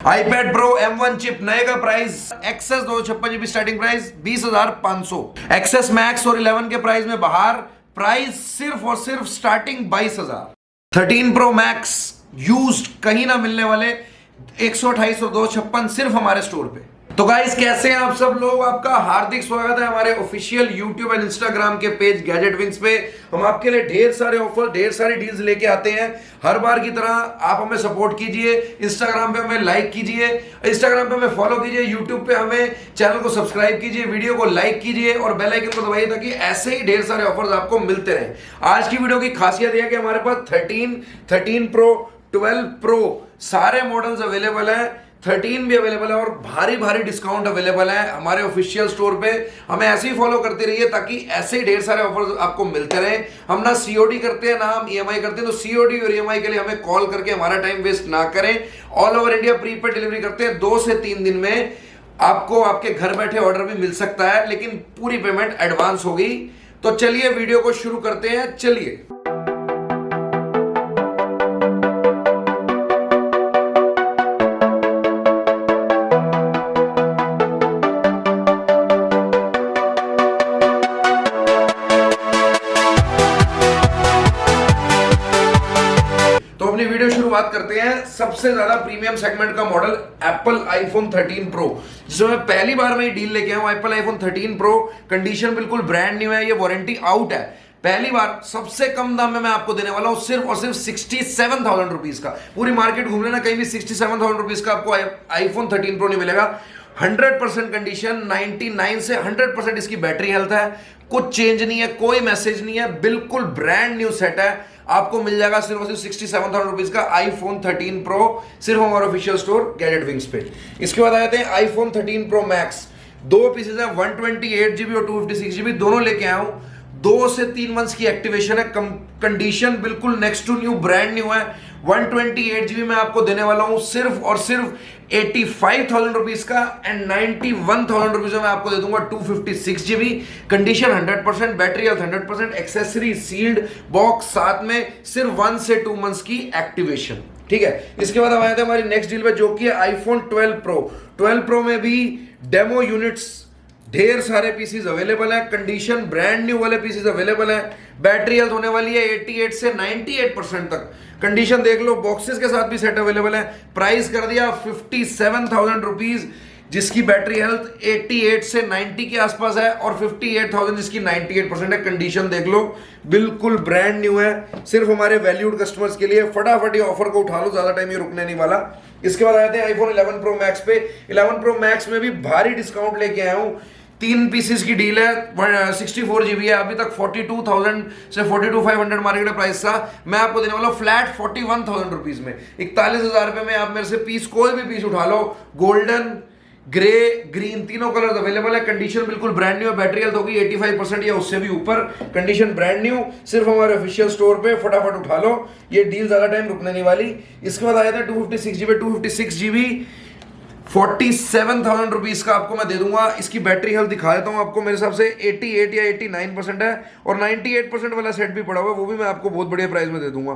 iPad Pro M1 chip नए का price XS 256 GB starting price 20,500। XS Max और 11 के प्राइस में बाहर प्राइस सिर्फ और सिर्फ स्टार्टिंग 22,000। 13 Pro Max यूज्ड कहीं ना मिलने वाले 128 और 256 सिर्फ हमारे स्टोर पे। तो गाइस कैसे हैं आप सब लोग, आपका हार्दिक स्वागत है हमारे ऑफिशियल YouTube एंड Instagram के पेज गैजेट विंग्स पे। हम आपके लिए ढेर सारे ऑफर, ढेर सारी डील्स लेके आते हैं। हर बार की तरह आप हमें सपोर्ट कीजिए, Instagram पे हमें लाइक कीजिए, Instagram पे हमें फॉलो कीजिए, YouTube पे हमें चैनल को सब्सक्राइब कीजिए, वीडियो को लाइक कीजिए और बेल आइकन को दबाइए ताकि ऐसे ही ढेर सारे ऑफर्स आपको मिलते रहे। आज की वीडियो की खासियत यह है कि हमारे पास 13 Pro, 12 Pro सारे मॉडल्स अवेलेबल हैं। 13 भी अवेलेबल है और भारी भारी डिस्काउंट अवेलेबल है हमारे ऑफिशियल स्टोर पे। हमें ऐसे ही फॉलो करते रहिए ताकि ऐसे ही ढेर सारे ऑफर्स आपको मिलते रहे। हम ना सीओडी करते हैं ना हम ईएमआई करते हैं, तो सीओडी और ईएमआई के लिए हमें कॉल करके हमारा टाइम वेस्ट ना करें। All over India prepaid delivery करते हैं। 2 से 3 दिन में आपको आपके घर बैठे ऑर्डर भी मिल सकता है, लेकिन पूरी पेमेंट एडवांस होगी। तो चलिए वीडियो को शुरू करते हैं। चलिए वीडियो शुरुआत करते हैं। सबसे ज्यादा प्रीमियम सेगमेंट का मॉडल एप्पल आईफोन 13 प्रो, जिसमें पहली बार मैं डील लेके आया हूं। एप्पल आईफोन 13 प्रो कंडीशन बिल्कुल ब्रांड न्यू है, ये वारंटी आउट है। पहली बार सबसे कम दाम में मैं आपको देने वाला हूं, सिर्फ और सिर्फ 67,000 रुपीज का। पूरी मार्केट घूम लेना, कहीं भी 67,000 रुपीज का आपको आईफोन 13 प्रो नहीं मिलेगा। 100% कंडीशन, 99 से 100% इसकी बैटरी हेल्थ है, कुछ चेंज नहीं है, कोई मैसेज नहीं है, बिल्कुल ब्रांड न्यू सेट है। आपको मिल जाएगा सिर्फ और सिर्फ 67,000 रुपीज का आईफोन 13 प्रो, सिर्फ हमारे ऑफिशियल स्टोर गैजेट विंग्स पे। इसके बाद आ जाते हैं आईफोन 13 प्रो मैक्स। 2 पीसेज है, 128GB और 256GB, दोनों लेके आया हूं। 2 से 3 मंथ्स की एक्टिवेशन है, कंडीशन बिल्कुल next to new, brand new है। 128GB में आपको देने वाला हूं सिर्फ और सिर्फ 85,000 रुपीज का, एंड 91,000 रुपीज में आपको दे दूंगा 256GB। Condition 100%, battery health 100%, accessory sealed box साथ में, सिर्फ 1 से 2 मंथ्स की एक्टिवेशन। ठीक है, इसके बाद हम आए थे हमारी नेक्स्ट डील पे, जो कि है आईफोन 12 प्रो। 12 प्रो में भी डेमो यूनिट्स ढेर सारे पीसीज अवेलेबल है, कंडीशन ब्रांड न्यू वाले पीसीज अवेलेबल है। बैटरी हेल्थ होने वाली है 88 से 98% तक। कंडीशन देख लो, बॉक्सेस के साथ भी सेट अवेलेबल है। प्राइस कर दिया 57,000 रुपीज, जिसकी बैटरी हेल्थ 88 से 90 के आसपास है, और 58,000 जिसकी 98% है। कंडीशन देख लो, बिल्कुल ब्रांड न्यू है, सिर्फ हमारे वैल्यूड कस्टमर्स के लिए। फटाफट ये ऑफर को उठा लो, ज्यादा टाइम ये रुकने नहीं वाला। इसके बाद आते हैं आईफोन 11 प्रो मैक्स पे। 11 प्रो मैक्स में भी भारी डिस्काउंट लेके आया हूं। 3 पीसेस की डील है, 64GB है। अभी तक 42,000 से 42,500 मार्केट प्राइस था, मैं आपको देने वाला फ्लैट 41,000 रुपीज में। 41,000 रुपए में आप मेरे से पीस, कोई भी पीस उठा लो। गोल्डन, ग्रे, ग्रीन, तीनों कलर अवेलेबल है। कंडीशन बिल्कुल ब्रांड न्यू है, बैटरी हेल्थ होगी 85% या उससे भी ऊपर। कंडीशन ब्रांड न्यू, सिर्फ हमारे ऑफिशियल स्टोर पे। फटाफट उठा लो, ये डील ज्यादा टाइम रुकने नहीं वाली। इसके बाद आया था 256GB 47,000 रुपीज का आपको मैं दे दूंगा। इसकी बैटरी हेल्थ दिखा देता हूं आपको, मेरे हिसाब से 88 या 89% है, और 98% वाला सेट भी पड़ा हुआ है, वो भी मैं आपको बहुत बढ़िया प्राइस में दे दूंगा।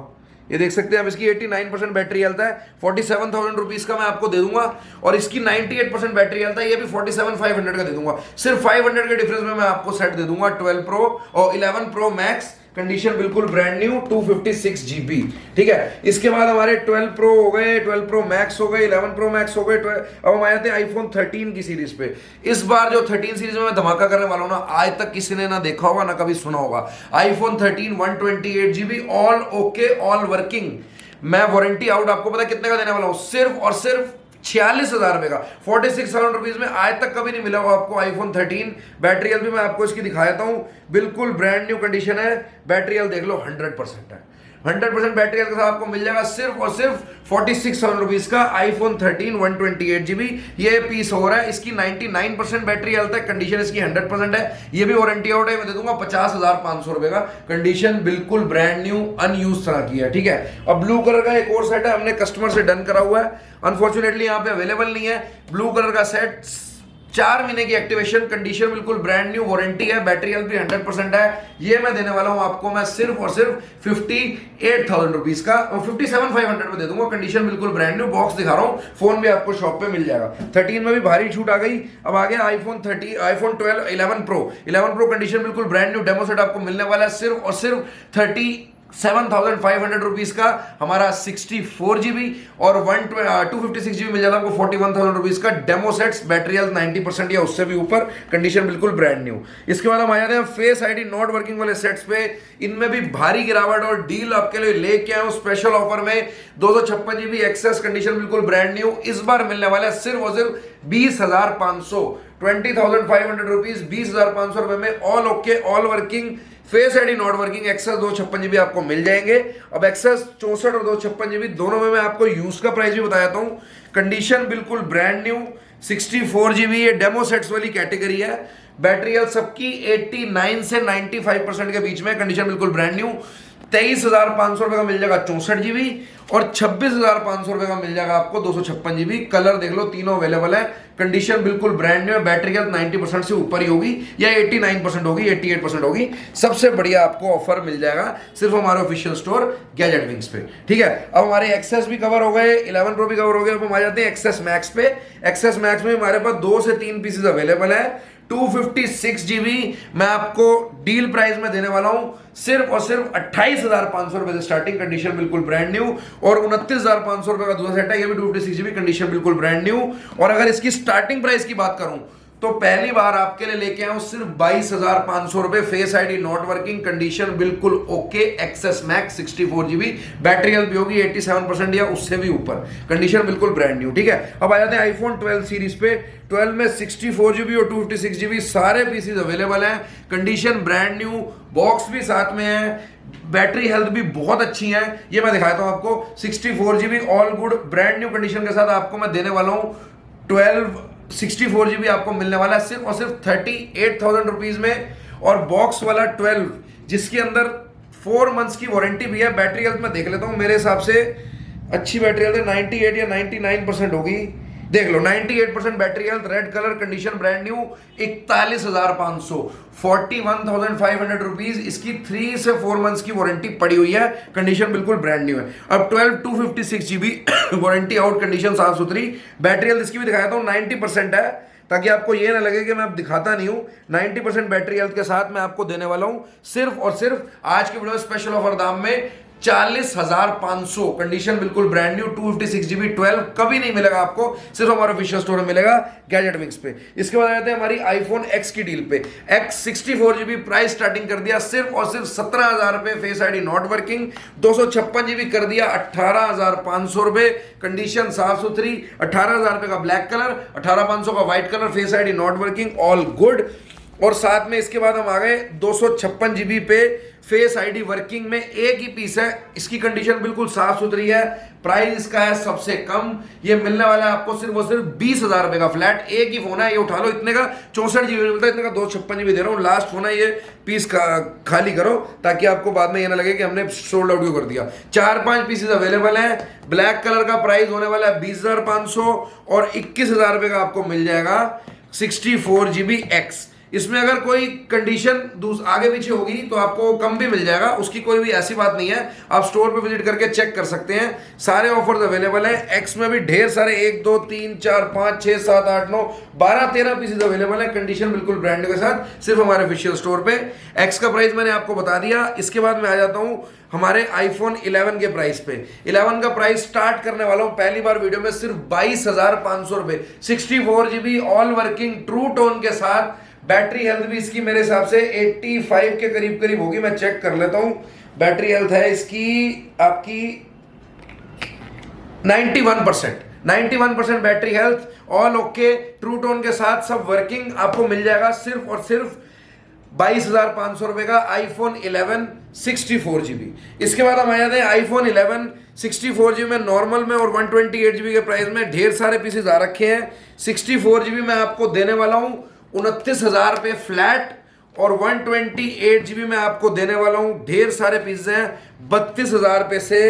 ये देख सकते हैं आप, इसकी 89% बैटरी हेल्थ है, 47,000 रुपीज का मैं आपको दे दूंगा। और इसकी 98% बैटरी हेल्थ है, ये भी 47,500 का दे दूंगा। सिर्फ 500 के डिफरेंस में मैं आपको सेट दे दूंगा 12 प्रो और 11 प्रो मैक्स। कंडीशन बिल्कुल ब्रांड न्यू, 256GB। ठीक है, इसके बाद हमारे 12 प्रो हो गए, 12 प्रो मैक्स हो गए, 11 प्रो मैक्स हो गए। अब हम आए थे आईफोन 13 की सीरीज पे। इस बार जो 13 सीरीज में मैं धमाका करने वाला हूं ना, आज तक किसी ने ना देखा होगा ना कभी सुना होगा। IPhone 13 128GB, all okay, all working. मैं वारंटी आउट आपको पता कितने का देने वाला हूं, सिर्फ और सिर्फ 46,000 रुपए का। 46,000 रुपीज में आज तक कभी नहीं मिला होगा आपको आईफोन 13। बैटरी हेल्थ भी मैं आपको इसकी दिखा देता हूं, बिल्कुल ब्रांड न्यू कंडीशन है। बैटरी हेल्थ देख लो 100% है। 100% बैटरी हेल्थ के साथ आपको मिल जाएगा सिर्फ और सिर्फ 46,000 रुपीज का आईफोन 13 128GB। ये पीस हो रहा है, इसकी 99% बैटरी हेल्थ है, कंडीशन इसकी 100% है। ये भी वारंटी आउट है, मैं दे दूंगा 50,500 रुपए का। कंडीशन बिल्कुल ब्रांड न्यू, अनयूज तरह की है। ठीक है, अब ब्लू कलर का एक और सेट है, हमने कस्टमर से डन करा हुआ है, अनफॉर्चुनेटली यहाँ पे अवेलेबल नहीं है। ब्लू कलर का सेट 4 महीने की एक्टिवेशन, कंडीशन बिल्कुल ब्रांड न्यू, वारंटी है, बैटरी हेल्थ भी 100% है। ये मैं देने वाला हूं आपको मैं सिर्फ और सिर्फ 58,000 रुपीज का, और 57,500 में दे दूंगा। कंडीशन बिल्कुल ब्रांड न्यू, बॉक्स दिखा रहा हूं, फोन भी आपको शॉप पे मिल जाएगा। 13 में भी भारी छूट आ गई। अब आ गया आईफोन 12 11 प्रो। 11 प्रो कंडीशन बिल्कुल ब्रांड न्यू, डेमो सेट आपको मिलने वाला है सिर्फ और सिर्फ 37,500 रुपीज का। हमारा 64 GB और 256 GB मिल जाता है आपको 41,000 रुपीज का। डेमो सेट्स, बैटरी हेल्थ 90% या उससे भी ऊपर, कंडीशन बिल्कुल ब्रांड न्यू। इसके बाद हम आ जाते हैं फेस आईडी नॉट वर्किंग वाले सेट्स पे। इनमें भी भारी गिरावट और डील आपके लिए लेके आया हूं स्पेशल ऑफर में। 256 GB एक्सेस, कंडीशन बिल्कुल ब्रांड न्यू, इस बार मिलने वाला है सिर्फ और सिर्फ 20,500, 20,500 रुपीज, 20,500 रुपए में all okay, all working Face ID not working XS 256 GB आपको मिल जाएंगे। अब एक्सेस 64 और 256 GB दोनों में मैं आपको यूज का प्राइस भी बता देता हूं। कंडीशन बिल्कुल ब्रांड न्यू, 64 GB, ये डेमो सेट्स वाली कैटेगरी है। बैटरी हेल्थ सबकी 89 से 95% के बीच में, कंडीशन बिल्कुल ब्रांड न्यू। 23,500 रुपए का मिल जाएगा 64 GB और 26,500 रुपए का मिल जाएगा आपको 256 GB। कलर देख लो, तीनों अवेलेबल है। कंडीशन बिल्कुल ब्रांड न्यू है। बैटरी हेल्थ 90% से ऊपर ही होगी, या 89% होगी, 88% होगी। सबसे बढ़िया आपको ऑफर मिल जाएगा सिर्फ हमारे ऑफिशियल स्टोर गैजेट विंग्स पे। ठीक है, अब हमारे एक्सेस भी कवर हो गए, 11 प्रो भी कवर हो गए। अब हम आ जाते हैं एक्सेस मैक्स पे। एक्सेस मैक्स में हमारे पास 2 से 3 पीसेज अवेलेबल है। 256 GB मैं आपको डील प्राइस में देने वाला हूं सिर्फ और सिर्फ 28,500 रुपए से स्टार्टिंग, कंडीशन बिल्कुल ब्रांड न्यू। और 29,500 रुपए का दूसरा सेट है, ये भी 256 GB, कंडीशन बिल्कुल ब्रांड न्यू। और अगर इसकी स्टार्टिंग प्राइस की बात करूं तो पहली बार आपके लिए लेके आया हूं सिर्फ 22,500 रुपए। Face ID not working, condition बिल्कुल okay, X S max 64 GB, battery health भी होगी 87% या उससे भी ऊपर, कंडीशन बिल्कुल ब्रांड न्यू। ठीक है, अब आ जाते हैं आईफोन 12 सीरीज पे। 12 में 64 GB और 256 GB सारे पीसीज अवेलेबल हैं, कंडीशन ब्रांड न्यू, बॉक्स भी साथ में है, बैटरी हेल्थ भी बहुत अच्छी है। ये मैं दिखाता हूं आपको, 64 GB all good brand new condition के साथ आपको मैं देने वाला हूं 64 GB आपको मिलने वाला है सिर्फ और सिर्फ 38,000 रुपीज में। और बॉक्स वाला 12 जिसके अंदर 4 मंथ्स की वारंटी भी है। बैटरी हेल्थ में देख लेता हूं, मेरे हिसाब से अच्छी बैटरी हेल्थ 98 या 99% होगी, देख लो 98% battery health. Red colour, condition brand new, 41,500, 41,500 rupees. इसकी 3 से 4 मंथ्स की वारंटी पड़ी हुई है, कंडीशन बिल्कुल ब्रांड न्यू है। अब 12 256 GB वारंटी आउट, कंडीशन साफ सुथरी। बैटरी हेल्थ इसकी भी दिखाता हूं 90% है, ताकि आपको ये ना लगे कि मैं अब दिखाता नहीं हूं। 90% बैटरी हेल्थ के साथ मैं आपको देने वाला हूं सिर्फ और सिर्फ आज के वीडियो स्पेशल ऑफर दाम में 40,500, कंडीशन बिल्कुल ब्रांड न्यू। 256 GB 12 कभी नहीं मिलेगा आपको, सिर्फ हमारे ऑफिशियल स्टोर में मिलेगा गैजेट विंग्स पे। इसके बाद आते हैं हमारी आईफोन X की डील पे। X 64 GB प्राइस स्टार्टिंग कर दिया सिर्फ और सिर्फ 17,000 रुपए, face ID not working. 256 GB कर दिया 18,500 रुपए, कंडीशन साफ सुथरी। 18,000 रुपए का ब्लैक कलर, 18,500 का white colour, face ID not working, all good. और साथ में इसके बाद हम आ गए 256 GB पे, फेस आईडी वर्किंग में, एक ही पीस है। इसकी कंडीशन बिल्कुल साफ सुथरी है। प्राइस इसका है सबसे कम, ये मिलने वाला है आपको सिर्फ और सिर्फ 20,000 रुपए का फ्लैट। एक ही फोन है, ये उठा लो, इतने का 64 GB मिलता है, इतने का 256 GB दे रहा हूँ। लास्ट फोन है ये, पीस खाली करो ताकि आपको बाद में ये ना लगे कि हमने सोल्ड आउट क्यों कर दिया। 4-5 पीसेस अवेलेबल हैं। ब्लैक कलर का प्राइस होने वाला है 20,500 और 21,000 रुपए का आपको मिल जाएगा 64 GB X। इसमें अगर कोई कंडीशन आगे पीछे होगी तो आपको कम भी मिल जाएगा, उसकी कोई भी ऐसी बात नहीं है। आप स्टोर पे विजिट करके चेक कर सकते हैं, सारे ऑफर्स अवेलेबल हैं। एक्स में भी ढेर सारे 1 2 3 4 5 6 7 8 9 12 13 पीसेज अवेलेबल है, कंडीशन बिल्कुल ब्रांड के साथ, सिर्फ हमारे ऑफिशियल स्टोर पे। एक्स का प्राइस मैंने आपको बता दिया। इसके बाद मैं आ जाता हूं हमारे आईफोन 11 के प्राइस पे। 11 का प्राइस स्टार्ट करने वाला हूं पहली बार वीडियो में सिर्फ 22,500 रुपए। 64 GB all working true tone के साथ, बैटरी हेल्थ भी इसकी मेरे हिसाब से 85 के करीब करीब होगी, मैं चेक कर लेता हूं। बैटरी हेल्थ है इसकी आपकी 91% battery health, all okay, true tone के साथ सब वर्किंग। आपको मिल जाएगा सिर्फ और सिर्फ 22,500 रुपए का आईफोन 11 64 GB। इसके बाद हम आ जाते हैं आईफोन 11 64 GB में, नॉर्मल में और 128 GB के प्राइस में। ढेर सारे पीसेस आ रखे हैं। 64 GB में आपको देने वाला हूं 29,000 रुपए फ्लैट, और 128 GB में आपको देने वाला हूं, ढेर सारे पीसेस हैं, 32,000 रुपए से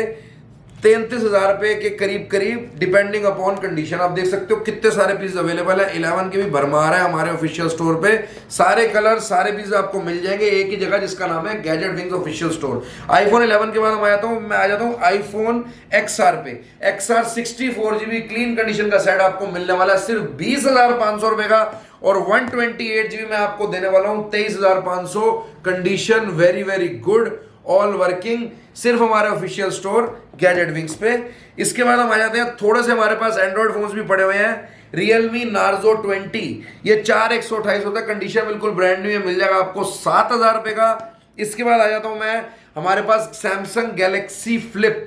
33,000 रुपए के करीब करीब, डिपेंडिंग अपॉन कंडीशन। आप देख सकते हो कितने सारे पीस अवेलेबल है। 11 के भी भरमार है हमारे ऑफिशियल स्टोर पे। सारे कलर सारे पीस आपको मिल जाएंगे एक ही जगह, जिसका नाम है gadget wings official store. IPhone 11 के बाद मैं आ जाता हूँ आईफोन XR पे। XR 64 GB क्लीन कंडीशन का सेट आपको मिलने वाला है सिर्फ 20,500 रुपए का, और 128 GB में आपको देने वाला हूं 23,500। Condition very very good, all working, सिर्फ हमारे ऑफिशियल स्टोर गैजेट विंग्स पे। इसके बाद हम आ जाते हैं, थोड़े से हमारे पास एंड्रॉइड फोन्स भी पड़े हुए हैं। Realme Narzo 20, ये 4128 होता है, कंडीशन बिल्कुल ब्रांड न्यू है, मिल जाएगा आपको 7,000 रुपए का। इसके बाद आ जाता हूं मैं, हमारे पास सैमसंग गैलेक्सी फ्लिप।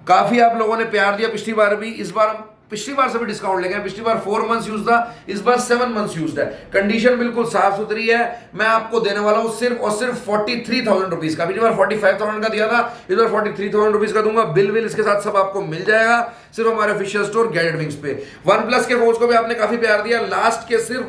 काफी आप लोगों ने प्यार दिया पिछली बार भी, इस बार पिछली बार से भी डिस्काउंट लेंगे। पिछली बार 4 मंथ्स यूज था, इस बार 7 मंथ्स यूज है। कंडीशन बिल्कुल साफ सुथरी है। मैं आपको देने वाला हूं सिर्फ और सिर्फ 43,000 रुपीज का। पिछली बार 45,000 का दिया था, इस बार 43,000 रुपीज का दूंगा। बिल इसके साथ सब आपको मिल जाएगा सिर्फ हमारे ऑफिशियल स्टोर गैजेट विंग्स पे। वन प्लस के फोन्स को भी आपने काफी प्यार दिया। लास्ट के सिर्फ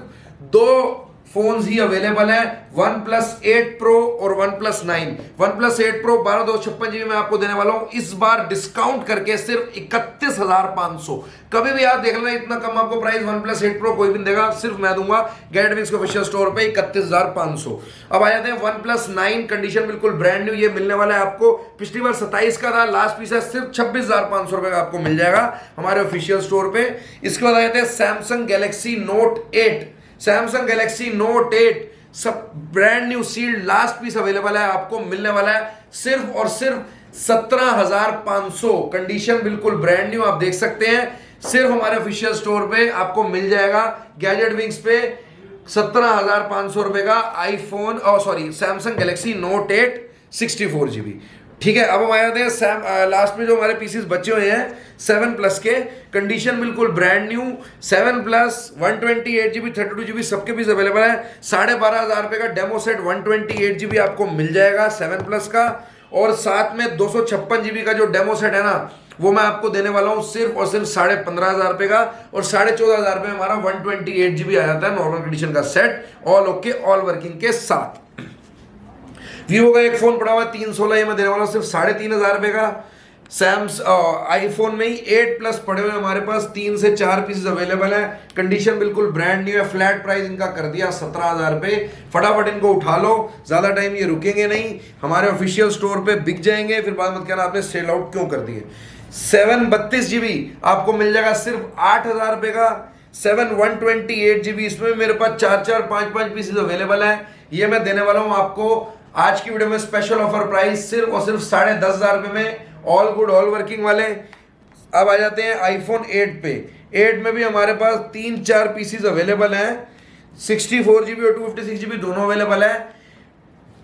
2 फोन्स ही अवेलेबल है, OnePlus 8 Pro और OnePlus 9। OnePlus 8 Pro 1256 GB में आपको देने वाला हूं इस बार डिस्काउंट करके सिर्फ 31,500। कभी भी आप देख लेना, इतना कम आपको प्राइस OnePlus 8 Pro कोई भी नहीं देगा, सिर्फ मैं दूंगा गैजेट विंग्स के ऑफिशियल स्टोर पे 31,500। अब आ जाते हैं OnePlus 9, कंडीशन बिल्कुल ब्रांड न्यू, ये मिलने वाला है आपको। पिछली बार 27 का था, लास्ट पीस है, सिर्फ 26,500 रुपए का आपको मिल जाएगा हमारे ऑफिशियल स्टोर पे। इसके बाद आ जाते हैं Samsung Galaxy Note 8। Samsung Galaxy Note 8 सब brand new sealed, last piece available है, आपको मिलने वाला है सिर्फ और सिर्फ 17,500। कंडीशन बिल्कुल ब्रांड न्यू, आप देख सकते हैं, सिर्फ हमारे ऑफिशियल स्टोर पे आपको मिल जाएगा गैजेट विंग्स पे 17,500 रुपए का iPhone Samsung Galaxy Note 8 64 GB। ठीक है, अब हम आ जाते हैं लास्ट में जो हमारे पीसीस बचे हुए हैं 7 प्लस के। कंडीशन बिल्कुल brand new, 7 plus 128 GB 32 GB सबके पीस अवेलेबल है। 12,500 रुपए का डेमो सेट 128 GB आपको मिल जाएगा 7 प्लस का, और साथ में 256 GB का जो डेमो सेट है ना, वो मैं आपको देने वाला हूं सिर्फ और सिर्फ 15,500 रुपए का, और 14,500 रुपए में हमारा 128 GB आ जाता है नॉर्मल कंडीशन का set, all okay all working के साथ। वीवो का एक फोन पड़ा हुआ है 316, ये मैं देने वाला हूं सिर्फ 3,500 रुपए का। आईफोन में ही 8 प्लस पड़े हुए हमारे पास, 3 से 4 पीसेस अवेलेबल है। कंडीशन बिल्कुल ब्रांड न्यू है, फ्लैट प्राइस इनका कर दिया 17,000 रुपए। फटाफट इनको उठा लो, ज्यादा टाइम ये रुकेंगे नहीं, हमारे ऑफिशियल स्टोर पे बिक जाएंगे, फिर बाद मत कहना आपने सेल आउट क्यों कर दिए। 7 32 GB आपको मिल जाएगा सिर्फ 8,000 रुपए का। 7 128 GB, इसमें मेरे पास 4 5 पीसेस अवेलेबल है। ये मैं देने वाला हूं आपको आज की वीडियो में स्पेशल ऑफर प्राइस सिर्फ और सिर्फ 10,500 रुपए में, ऑल गुड ऑल वर्किंग वाले। अब आ जाते हैं आईफोन 8 पे। 8 में भी हमारे पास 3-4 पीसीज अवेलेबल हैं, 64 GB और 256 GB दोनों अवेलेबल है।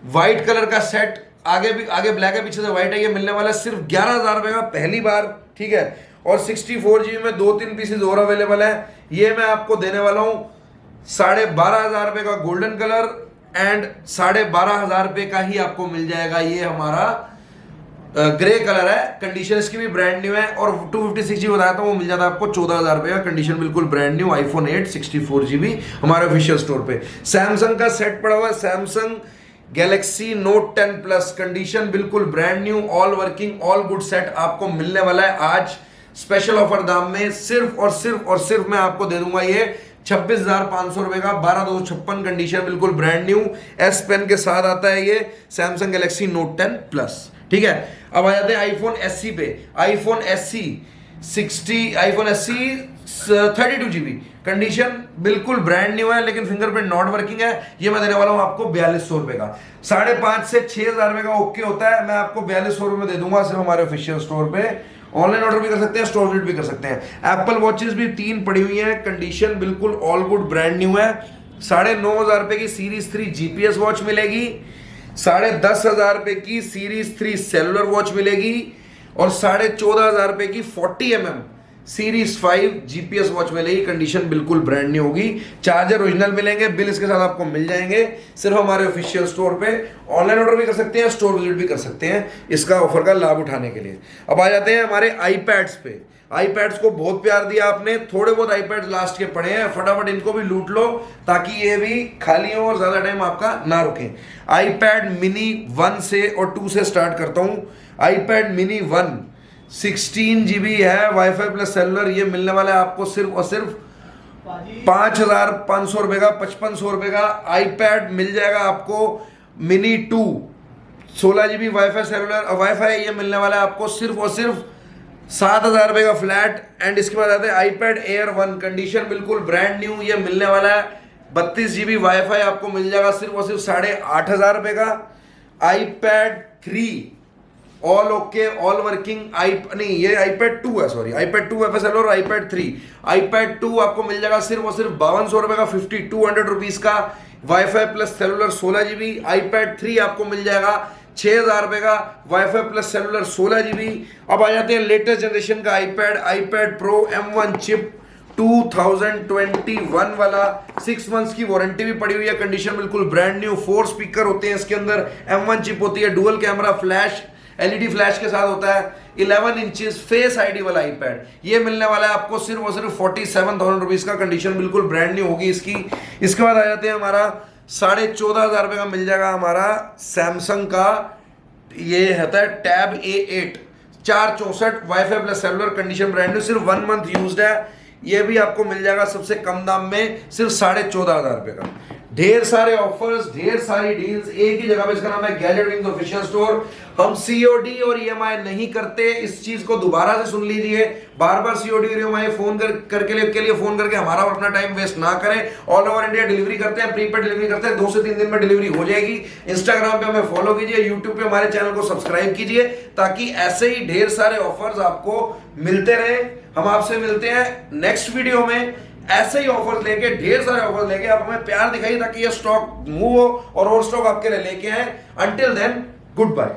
व्हाइट कलर का सेट, आगे ब्लैक है, पीछे से व्हाइट है, ये मिलने वाला है सिर्फ 11,000 रुपए का पहली बार, ठीक है। और 64 GB में 2-3 पीसेज और अवेलेबल है। ये मैं आपको देने वाला हूं 12,500 रुपए का गोल्डन कलर, एंड 12,500 रुपए का ही आपको मिल जाएगा ये हमारा ग्रे कलर है। कंडीशन इसकी भी ब्रांड न्यू है, और 256 GB बताया था वो मिल जाता है आपको 14,000 रुपए का। कंडीशन बिल्कुल ब्रांड न्यू आईफोन 8 64 GB हमारे ऑफिशियल स्टोर पे। सैमसंग का सेट पड़ा हुआ है, Samsung Galaxy Note 10 plus, condition बिल्कुल brand new, all working all good set आपको मिलने वाला है आज स्पेशल ऑफर दाम में। सिर्फ और सिर्फ मैं आपको दे दूंगा ये 26,500 रुपए का, 12,256। कंडीशन बिल्कुल ब्रांड न्यू, एस पेन के साथ आता है ये सैमसंग गैलेक्सी नोट 10 प्लस, ठीक है। अब आ जाते हैं आईफोन SE पे। आईफोन SE 32 GB, कंडीशन बिल्कुल ब्रांड न्यू है, लेकिन फिंगरप्रिंट नॉट वर्किंग है। ये मैं देने वाला हूं आपको 4,200 रुपए का। 5,500 से 6,000 रुपए का ओके होता है, मैं आपको 4,200 रुपए में दे दूंगा सिर्फ हमारे ऑफिशियल स्टोर पे। ऑनलाइन ऑर्डर भी कर सकते हैं, स्टोर विजिट भी कर सकते हैं। एप्पल वॉचेस भी 3 पड़ी हुई हैं, कंडीशन बिल्कुल ऑल गुड ब्रांड न्यू है। 9,500 रुपए की सीरीज 3 GPS वॉच मिलेगी, 10,500 रुपए की सीरीज 3 सेलुलर वॉच मिलेगी, और 14,500 रुपए की 40mm सीरीज 5 GPS वॉच मिलेगी। कंडीशन बिल्कुल ब्रांड न्यू होगी। चार्जर ओरिजिनल मिलेंगे, बिल इसके साथ आपको मिल जाएंगे सिर्फ हमारे ऑफिशियल स्टोर पे। ऑनलाइन ऑर्डर भी कर सकते हैं, स्टोर विजिट भी कर सकते हैं इसका ऑफर का लाभ उठाने के लिए। अब आ जाते हैं हमारे आईपैड्स पे। आईपैड्स को बहुत प्यार दिया आपने, थोड़े बहुत आईपैड्स लास्ट के पड़े हैं, फटाफट इनको भी लूट लो ताकि ये भी खाली हो और ज्यादा टाइम आपका ना रुके। आईपैड मिनी 1 से और 2 से स्टार्ट करता हूं। आईपैड मिनी 1 16 GB है वाईफाई प्लस सेलुलर, ये मिलने वाला है आपको सिर्फ और सिर्फ 5,500 रुपए का, 5500 रुपए का। आईपैड मिल जाएगा आपको mini 2 16 GB wifi cellular wifi, ये मिलने वाला है आपको सिर्फ और सिर्फ 7,000 रुपए का फ्लैट। एंड इसके बाद आते हैं आईपैड एयर 1, कंडीशन बिल्कुल ब्रांड न्यू, ये मिलने वाला है 32 GB वाईफाई आपको मिल जाएगा सिर्फ और सिर्फ 8,500 रुपए का। IPad 3 all okay all working नहीं, ये आईपैड 2 है, सॉरी आईपैड 2 FSL और आईपैड 3। आईपैड 2 आपको मिल जाएगा सिर्फ और सिर्फ 5200 रुपए का, 5200 रुपीज का wifi plus cellular 16 GB। IPad 3 आपको मिल जाएगा 6,000 रुपए का, वाईफाई प्लस सेलुलर 16 GB। अब आ जाते हैं लेटेस्ट जनरेशन का आईपैड प्रो M1 चिप 2021 वाला, 6 मंथ्स की वारंटी भी पड़ी हुई है, कंडीशन बिल्कुल ब्रांड न्यू। 4 स्पीकर होते हैं इसके अंदर, M1 चिप होती है, dual camera flash LED flash के साथ होता है। 11 इंचेस फेस आईडी वाला आईपैड, ये मिलने वाला है आपको सिर्फ और सिर्फ 47,000 रुपीज का, कंडीशन बिल्कुल ब्रांड न्यू होगी इसकी। इसके बाद आ जाते हैं हमारा 14,500 रुपए का मिल जाएगा हमारा सैमसंग का, ये होता है tab A8 464 wifi plus cellular, condition brand new, सिर्फ 1 मंथ यूज्ड है। ये भी आपको मिल जाएगा सबसे कम दाम में सिर्फ 14,500 रुपए का। ढेर सारे ऑफर्स, ढेर सारी डील्स एक ही जगह पे, इसका नाम है गैजेट विंग्स ऑफिशियल स्टोर। हम COD और EMI नहीं करते, इस चीज को दोबारा से सुन लीजिए। बार बार COD और EMI फोन करके फोन करके हमारा और अपना टाइम वेस्ट ना करें। ऑल ओवर इंडिया डिलीवरी करते हैं, प्रीपेड डिलीवरी करते हैं, 2 से 3 दिन में डिलीवरी हो जाएगी। इंस्टाग्राम पे हमें फॉलो कीजिए, यूट्यूब पे हमारे चैनल को सब्सक्राइब कीजिए, ताकि ऐसे ही ढेर सारे ऑफर्स आपको मिलते रहे। हम आपसे मिलते हैं नेक्स्ट वीडियो में, ऐसे ही ऑफर्स लेके, ढेर सारे ऑफर्स लेके। आप हमें प्यार दिखाइए ताकि ये स्टॉक मूव हो और स्टॉक आपके लिए लेके आए। Until then, good bye.